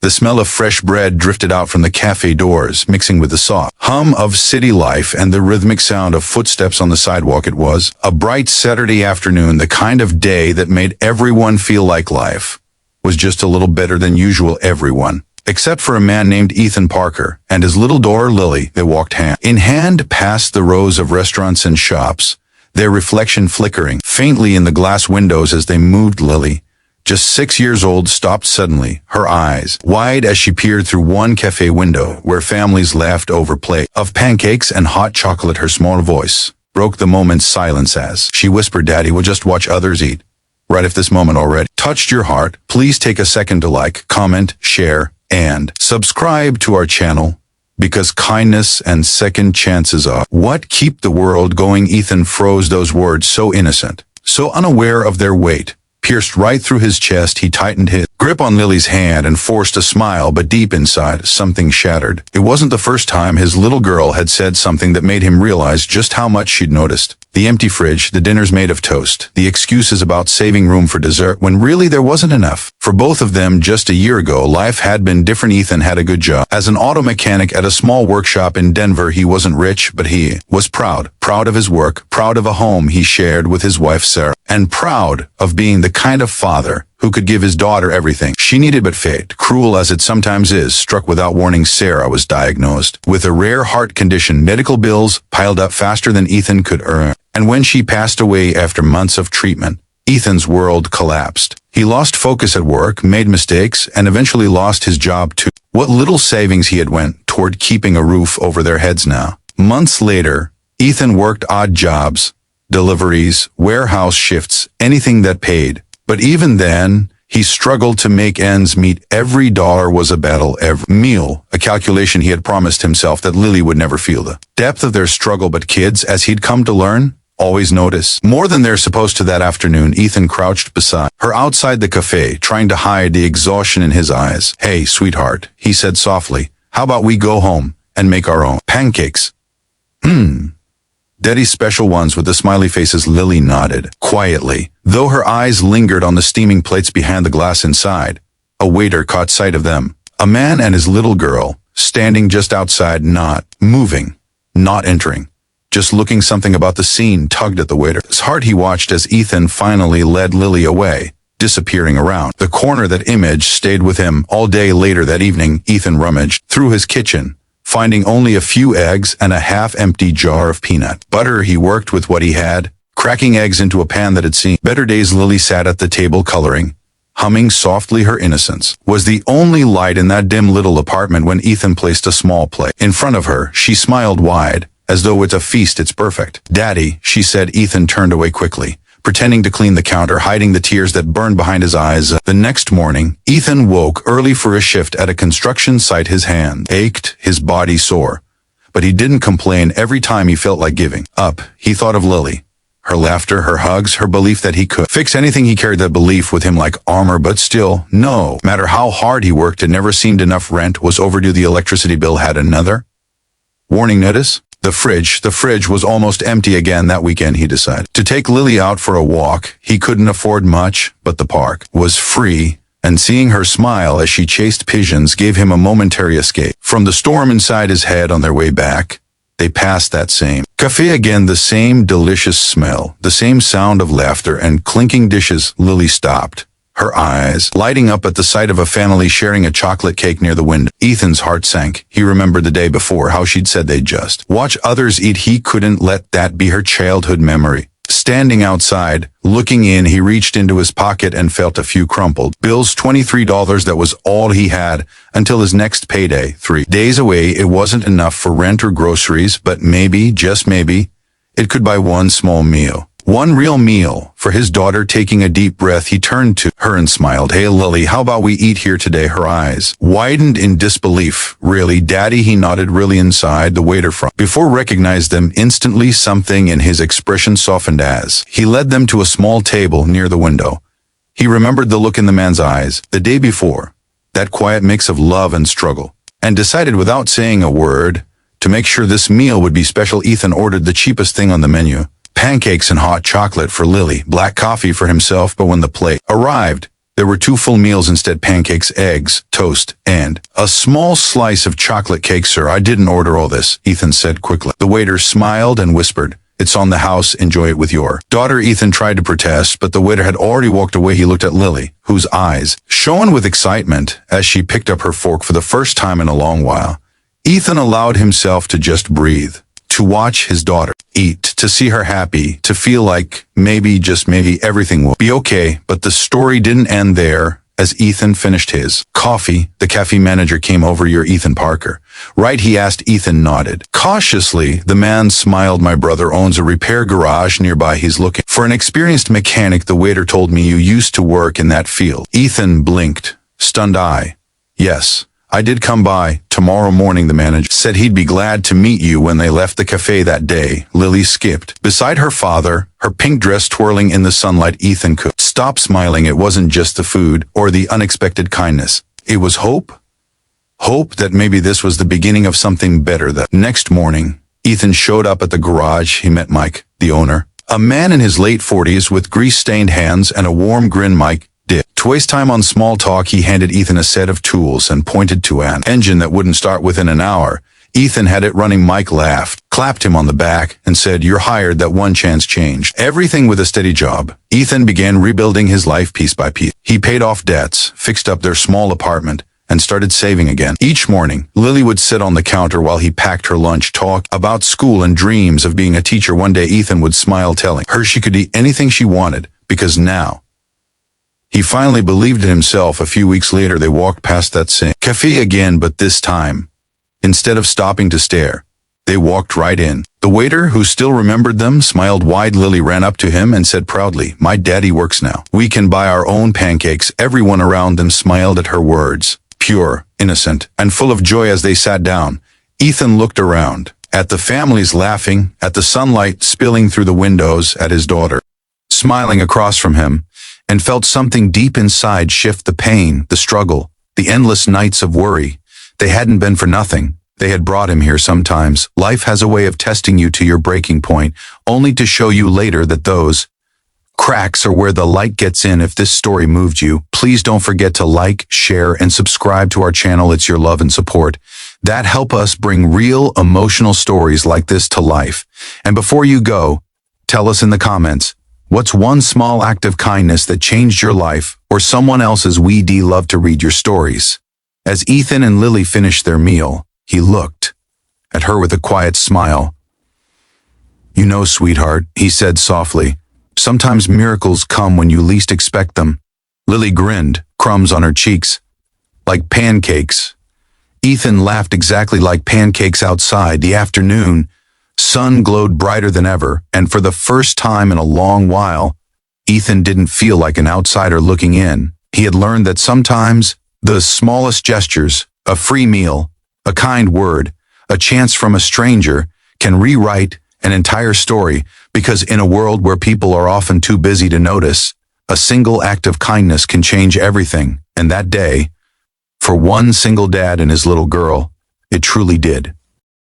The smell of fresh bread drifted out from the cafe doors, mixing with the soft hum of city life and the rhythmic sound of footsteps on the sidewalk. It was a bright Saturday afternoon, the kind of day that made everyone feel like life was just a little better than usual. Everyone, except for a man named Ethan Parker and his little daughter Lily. They walked hand in hand past the rows of restaurants and shops, their reflection flickering faintly in the glass windows as they moved. Lily, just 6 years old, stopped suddenly, her eyes wide as she peered through one cafe window where families laughed over plate of pancakes and hot chocolate. Her small voice broke the moment's silence as she whispered, "Daddy will just watch others eat. Right, if this moment already touched your heart, please take a second to like, comment, share, and subscribe to our channel, because kindness and second chances are what keep the world going." Ethan froze, those words so innocent, so unaware of their weight, pierced right through his chest. He tightened his grip on Lily's hand and forced a smile, but deep inside, something shattered. It wasn't the first time his little girl had said something that made him realize just how much she'd noticed. The empty fridge, the dinners made of toast, the excuses about saving room for dessert when really there wasn't enough. For both of them, just a year ago, life had been different. Ethan had a good job as an auto mechanic at a small workshop in Denver. He wasn't rich, but he was proud of his work, proud of a home he shared with his wife Sarah, and proud of being the kind of father who could give his daughter everything she needed. But fate, cruel as it sometimes is, struck without warning. Sarah was diagnosed with a rare heart condition. Medical bills piled up faster than Ethan could earn, and when she passed away after months of treatment, Ethan's world collapsed. He lost focus at work, made mistakes, and eventually lost his job too. What little savings he had went toward keeping a roof over their heads now. Months later, Ethan worked odd jobs, deliveries, warehouse shifts, anything that paid. But even then, he struggled to make ends meet. Every dollar was a battle, every meal a calculation. He had promised himself that Lily would never feel the depth of their struggle, but kids, as he'd come to learn, always notice more than they're supposed to. That afternoon, Ethan crouched beside her outside the cafe, trying to hide the exhaustion in his eyes. "Hey, sweetheart," he said softly, "how about we go home and make our own pancakes?" Daddy's special ones with the smiley faces. Lily nodded quietly, though her eyes lingered on the steaming plates behind the glass. Inside, a waiter caught sight of them. A man and his little girl, standing just outside, not moving, not entering, just looking. Something about the scene tugged at the waiter's heart. He watched as Ethan finally led Lily away, disappearing around the corner. That image stayed with him all day. Later that evening, Ethan rummaged through his kitchen, finding only a few eggs and a half-empty jar of peanut butter. He worked with what he had, cracking eggs into a pan that had seen better days. Lily sat at the table coloring, humming softly. Her innocence was the only light in that dim little apartment. When Ethan placed a small plate in front of her, she smiled wide, as though it's a feast. "It's perfect, Daddy," she said. Ethan turned away quickly, pretending to clean the counter, hiding the tears that burned behind his eyes. The next morning, Ethan woke early for a shift at a construction site. His hand ached, his body sore, but he didn't complain. Every time he felt like giving up, he thought of Lily, her laughter, her hugs, her belief that he could fix anything. He carried that belief with him like armor. But still, no matter how hard he worked, it never seemed enough. Rent was overdue. The electricity bill had another warning notice. The fridge was almost empty again. That weekend, he decided to take Lily out for a walk. He couldn't afford much, but the park was free, and seeing her smile as she chased pigeons gave him a momentary escape from the storm inside his head. On their way back, they passed that same cafe again, the same delicious smell, the same sound of laughter and clinking dishes. Lily stopped, her eyes lighting up at the sight of a family sharing a chocolate cake near the window. Ethan's heart sank. He remembered the day before, how she'd said they'd just watch others eat. He couldn't let that be her childhood memory. Standing outside, looking in, he reached into his pocket and felt a few crumpled bills. $23, that was all he had until his next payday. 3 days away. It wasn't enough for rent or groceries, but maybe, just maybe, it could buy one small meal. One real meal for his daughter. Taking a deep breath, he turned to her and smiled. "Hey, Lily, how about we eat here today?" Her eyes widened in disbelief. "Really, Daddy?" He nodded. "Really?" Inside, the waiter from before recognized them instantly. Something in his expression softened as he led them to a small table near the window. He remembered the look in the man's eyes the day before, that quiet mix of love and struggle, and decided without saying a word to make sure this meal would be special. Ethan ordered the cheapest thing on the menu, pancakes and hot chocolate for Lily, black coffee for himself. But when the plate arrived, There were 2 full meals instead: pancakes, eggs, toast, and a small slice of chocolate cake. Sir, I didn't order all this, Ethan said quickly. The waiter smiled and whispered, "It's on the house, enjoy it with your daughter." Ethan tried to protest, but the waiter had already walked away. He looked at Lily, whose eyes shone with excitement as she picked up her fork for the first time in a long while. Ethan allowed himself to just breathe, to watch his daughter eat, to see her happy, to feel like maybe, just maybe, everything will be okay. But the story didn't end there. As Ethan finished his coffee, the cafe manager came over. "You're Ethan Parker, right?" he asked. Ethan nodded. Cautiously, the man smiled. "My brother owns a repair garage nearby. He's looking for an experienced mechanic. The waiter told me you used to work in that field." Ethan blinked, stunned eye. "Yes, I did come by tomorrow morning. The manager said he'd be glad to meet you." When they left the cafe that day, Lily skipped beside her father, her pink dress twirling in the sunlight. Ethan could stop smiling. It wasn't just the food or the unexpected kindness. It was hope. Hope that maybe this was the beginning of something better. The next morning, Ethan showed up at the garage. He met Mike, the owner, a man in his late 40s with grease-stained hands and a warm grin. Mike did. To waste time on small talk, he handed Ethan a set of tools and pointed to an engine that wouldn't start within an hour. Ethan had it running. Mike laughed, clapped him on the back, and said, "You're hired." That one chance changed everything. With a steady job, Ethan began rebuilding his life piece by piece. He paid off debts, fixed up their small apartment, and started saving again. Each morning, Lily would sit on the counter while he packed her lunch, talk about school and dreams of being a teacher. One day, Ethan would smile, telling her she could eat anything she wanted, because now he finally believed in himself. A few weeks later, they walked past that same cafe again, but this time, instead of stopping to stare, they walked right in. The waiter, who still remembered them, smiled wide. Lily ran up to him and said proudly, "My daddy works now. We can buy our own pancakes." Everyone around them smiled at her words, pure, innocent, and full of joy. As they sat down, Ethan looked around, at the families laughing, at the sunlight spilling through the windows, at his daughter smiling across from him, and felt something deep inside shift. The pain, the struggle, the endless nights of worry. They hadn't been for nothing. They had brought him here. Sometimes life has a way of testing you to your breaking point, only to show you later that those cracks are where the light gets in. If this story moved you, please don't forget to like, share, and subscribe to our channel. It's your love and support that help us bring real emotional stories like this to life. And before you go, tell us in the comments, what's one small act of kindness that changed your life or someone else's? We'd love to read your stories. As Ethan and Lily finished their meal, he looked at her with a quiet smile. "You know, sweetheart," he said softly, "sometimes miracles come when you least expect them." Lily grinned, crumbs on her cheeks. "Like pancakes." Ethan laughed. "Exactly like pancakes." Outside, the afternoon sun glowed brighter than ever, and for the first time in a long while, Ethan didn't feel like an outsider looking in. He had learned that sometimes the smallest gestures, a free meal, a kind word, a chance from a stranger, can rewrite an entire story, because in a world where people are often too busy to notice, a single act of kindness can change everything. And that day, for one single dad and his little girl, it truly did.